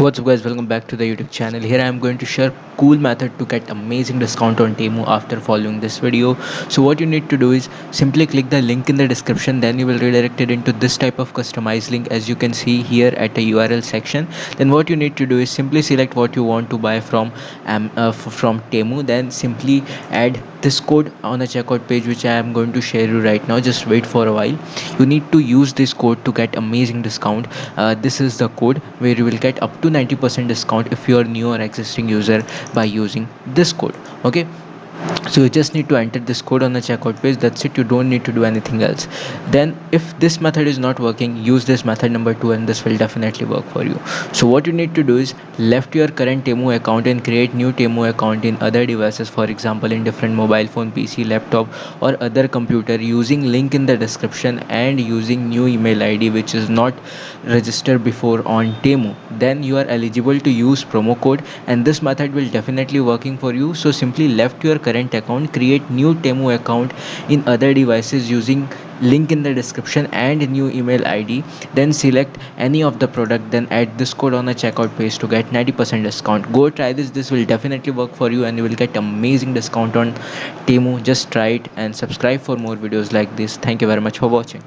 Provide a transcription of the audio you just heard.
What's up guys, welcome back to the YouTube channel. Here I am going to share cool method to get amazing discount on Temu after following this video. So what you need to do is simply click the link in the description, then you will redirect it into this type of customized link as you can see here at the URL section. Then what you need to do is simply select what you want to buy from Temu, then simply add this code on a checkout page which I am going to share you right now. Just wait for a while. You need to use this code to get amazing discount. This is the code where you will get up to 90% discount if you are new or existing user by using this code. Okay, so you just need to enter this code on the checkout page. That's it, you don't need to do anything else. Then if this method is not working, use this method number 2 and this will definitely work for you. So what you need to do is left your current Temu account and create new Temu account in other devices, for example in different mobile phone, PC, laptop or other computer, using link in the description and using new email ID which is not registered before on Temu. Then you are eligible to use promo code and this method will definitely working for you. So simply left your current account, create new Temu account in other devices using link in the description and new email ID, then select any of the product, then add this code on the checkout page to get 90% discount. Go try this will definitely work for you and you will get amazing discount on Temu. Just try it and subscribe for more videos like this. Thank you very much for watching.